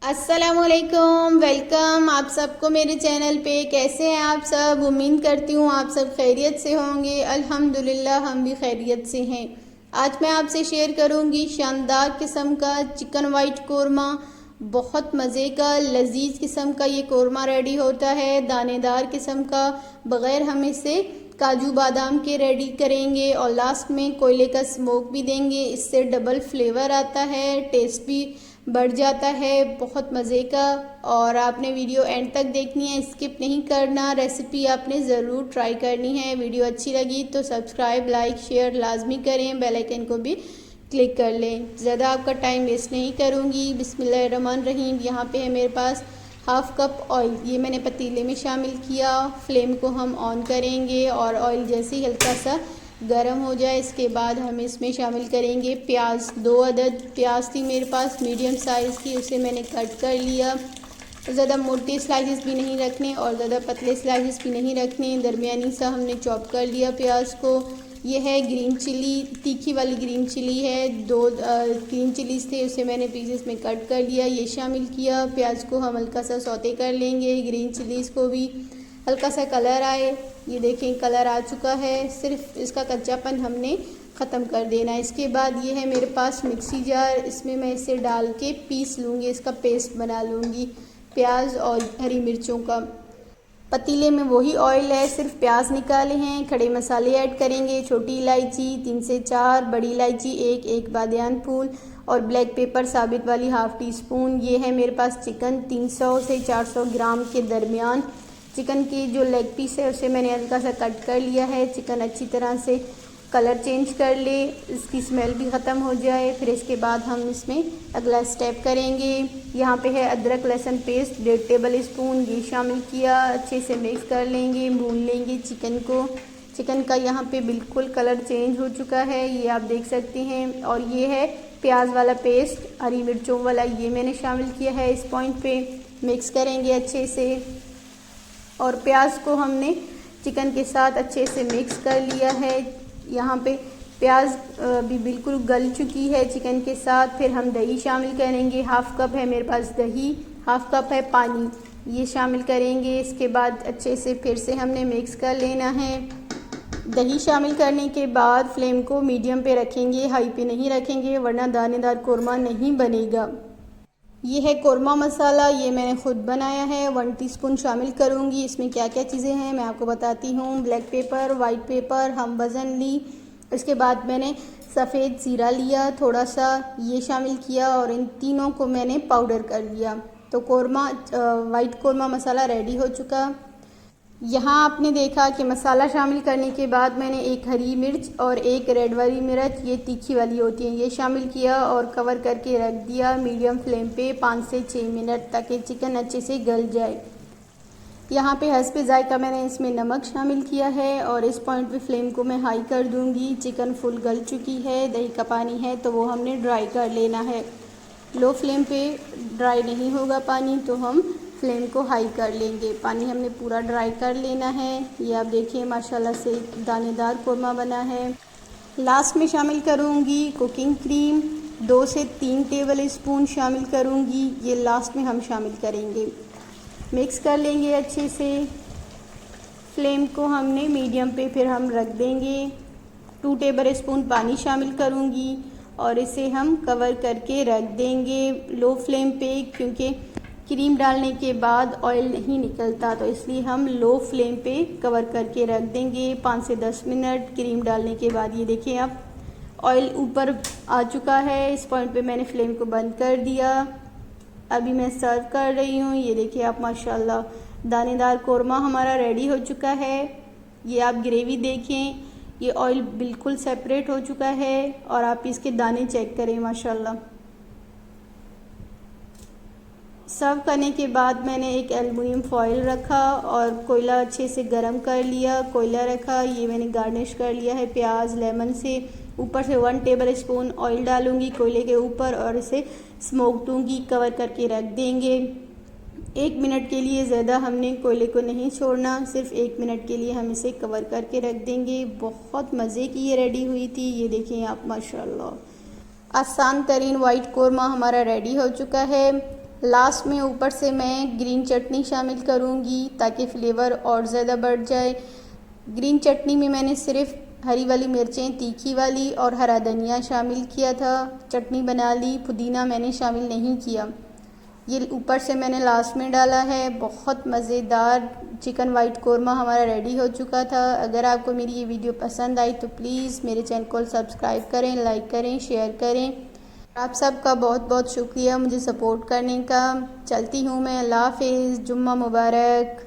अस्सलामुअलैकुम, वेलकम आप सबको मेरे चैनल पे। कैसे हैं आप सब? उम्मीद करती हूँ आप सब खैरियत से होंगे। अल्हम्दुलिल्लाह हम भी खैरियत से हैं। आज मैं आपसे शेयर करूँगी शानदार किस्म का चिकन वाइट कोरमा। बहुत मज़े का लजीज किस्म का ये कोरमा रेडी होता है, दानेदार किस्म का। बग़ैर हम इसे काजू बादाम के रेडी करेंगे और लास्ट में कोयले का स्मोक भी देंगे। इससे डबल फ्लेवर आता है, टेस्ट भी बढ़ जाता है, बहुत मज़े का। और आपने वीडियो एंड तक देखनी है, स्किप नहीं करना। रेसिपी आपने ज़रूर ट्राई करनी है। वीडियो अच्छी लगी तो सब्सक्राइब, लाइक, शेयर लाजमी करें। बेल आइकन को भी क्लिक कर लें। ज़्यादा आपका टाइम वेस्ट नहीं करूँगी। बिस्मिल्लाहिर्रहमानिर्रहीम। यहाँ पे है मेरे पास हाफ़ कप ऑयल, ये मैंने पतीले में शामिल किया। फ्लेम को हम ऑन करेंगे और ऑयल जैसे ही हल्का सा गरम हो जाए इसके बाद हम इसमें शामिल करेंगे प्याज। 2 अदद प्याज थी मेरे पास, मीडियम साइज़ की, उसे मैंने कट कर लिया। ज़्यादा मोटे स्लाइसेस भी नहीं रखने और ज़्यादा पतले स्लाइसेस भी नहीं रखने, दरमियानी सा हमने चॉप कर लिया प्याज को। ये है ग्रीन चिली, तीखी वाली ग्रीन चिली है। 2 ग्रीन चिलीज़ थे, उसे मैंने पीसेस में कट कर लिया, ये शामिल किया। प्याज को हम हल्का सा सौते कर लेंगे, ग्रीन चिलीज़ को भी हल्का सा कलर आए। ये देखें कलर आ चुका है, सिर्फ इसका कच्चापन हमने ख़त्म कर देना है। इसके बाद ये है मेरे पास मिक्सी जार, इसमें मैं इसे डाल के पीस लूँगी, इसका पेस्ट बना लूँगी प्याज और हरी मिर्चों का। पतीले में वही ऑयल है, सिर्फ प्याज निकाले हैं। खड़े मसाले ऐड करेंगे, छोटी इलायची 3 से 4, बड़ी इलायची 1 बादियान फूल और ब्लैक पेपर साबित वाली हाफ़ टी स्पून। ये है मेरे पास चिकन 300 से 400 ग्राम के दरमियान। चिकन की जो लेग पीस है उसे मैंने हल्का सा कट कर लिया है। चिकन अच्छी तरह से कलर चेंज कर ले, इसकी स्मेल भी ख़त्म हो जाए। फिर इसके बाद हम इसमें अगला स्टेप करेंगे। यहाँ पे है अदरक लहसुन पेस्ट 1.5 टेबल स्पून, ये शामिल किया। अच्छे से मिक्स कर लेंगे, भून लेंगे चिकन को। चिकन का यहाँ पे बिल्कुल कलर चेंज हो चुका है, ये आप देख सकते हैं। और ये है प्याज वाला पेस्ट, हरी मिर्चों वाला, ये मैंने शामिल किया है। इस पॉइंट पे मिक्स करेंगे अच्छे से और प्याज को हमने चिकन के साथ अच्छे से मिक्स कर लिया है। यहाँ पे प्याज भी बिल्कुल गल चुकी है चिकन के साथ। फिर हम दही शामिल करेंगे, हाफ़ कप है मेरे पास दही, हाफ़ कप है पानी, ये शामिल करेंगे। इसके बाद अच्छे से फिर से हमने मिक्स कर लेना है। दही शामिल करने के बाद फ्लेम को मीडियम पे रखेंगे, हाई पे नहीं रखेंगे वरना दानेदार कोरमा नहीं बनेगा। ये है कोरमा मसाला, ये मैंने ख़ुद बनाया है, 1 टीस्पून शामिल करूँगी। इसमें क्या क्या चीज़ें हैं मैं आपको बताती हूँ। ब्लैक पेपर, वाइट पेपर, हम वज़न ली। इसके बाद मैंने सफ़ेद ज़ीरा लिया थोड़ा सा, ये शामिल किया और इन तीनों को मैंने पाउडर कर लिया। तो कोरमा वाइट कोरमा मसाला रेडी हो चुका। यहाँ आपने देखा कि मसाला शामिल करने के बाद मैंने 1 हरी मिर्च और 1 रेड वाली मिर्च, ये तीखी वाली होती है, ये शामिल किया और कवर करके रख दिया मीडियम फ्लेम पे 5 से 6 मिनट ताकि चिकन अच्छे से गल जाए। यहाँ पे हस्बे जायका मैंने इसमें नमक शामिल किया है और इस पॉइंट पे फ्लेम को मैं हाई कर दूँगी। चिकन फुल गल चुकी है, दही का पानी है तो वो हमने ड्राई कर लेना है। लो फ्लेम पे ड्राई नहीं होगा पानी तो हम फ्लेम को हाई कर लेंगे। पानी हमने पूरा ड्राई कर लेना है। ये आप देखिए माशाल्लाह से दानेदार कोरमा बना है। लास्ट में शामिल करूँगी कुकिंग क्रीम, 2 से 3 टेबल स्पून शामिल करूँगी, ये लास्ट में हम शामिल करेंगे। मिक्स कर लेंगे अच्छे से। फ्लेम को हमने मीडियम पे फिर हम रख देंगे। 2 टेबल स्पून पानी शामिल करूँगी और इसे हम कवर करके रख देंगे लो फ्लेम पे, क्योंकि क्रीम डालने के बाद ऑयल नहीं निकलता तो इसलिए हम लो फ्लेम पे कवर करके रख देंगे 5 से 10 मिनट। क्रीम डालने के बाद ये देखिए आप ऑयल ऊपर आ चुका है। इस पॉइंट पे मैंने फ्लेम को बंद कर दिया। अभी मैं सर्व कर रही हूँ। ये देखिए आप माशाल्लाह दानेदार कोरमा हमारा रेडी हो चुका है। ये आप ग्रेवी देखें, ये ऑयल बिल्कुल सेपरेट हो चुका है और आप इसके दाने चेक करें माशाल्लाह। सर्व करने के बाद मैंने एक एल्युमिनियम फॉइल रखा और कोयला अच्छे से गरम कर लिया। कोयला रखा, ये मैंने गार्निश कर लिया है प्याज लेमन से। ऊपर से 1 टेबल स्पून ऑयल डालूंगी कोयले के ऊपर और इसे स्मोक दूंगी, कवर करके रख देंगे 1 मिनट के लिए। ज़्यादा हमने कोयले को नहीं छोड़ना, सिर्फ 1 मिनट के लिए हम इसे कवर करके रख देंगे। बहुत मज़े की ये रेडी हुई थी। ये देखें आप माशाल्लाह आसान तरीन वाइट कोरमा हमारा रेडी हो चुका है। लास्ट में ऊपर से मैं ग्रीन चटनी शामिल करूँगी ताकि फ्लेवर और ज़्यादा बढ़ जाए। ग्रीन चटनी में मैंने सिर्फ हरी वाली मिर्चें, तीखी वाली और हरा धनिया शामिल किया था। चटनी बना ली, पुदीना मैंने शामिल नहीं किया। ये ऊपर से मैंने लास्ट में डाला है। बहुत मज़ेदार चिकन वाइट कोरमा हमारा रेडी हो चुका था। अगर आपको मेरी ये वीडियो पसंद आई तो प्लीज़ मेरे चैनल को सब्सक्राइब करें, लाइक करें, शेयर करें। आप सबका बहुत बहुत शुक्रिया मुझे सपोर्ट करने का। चलती हूँ मैं, अल्लाह हाफ़िज़, जुम्मा मुबारक।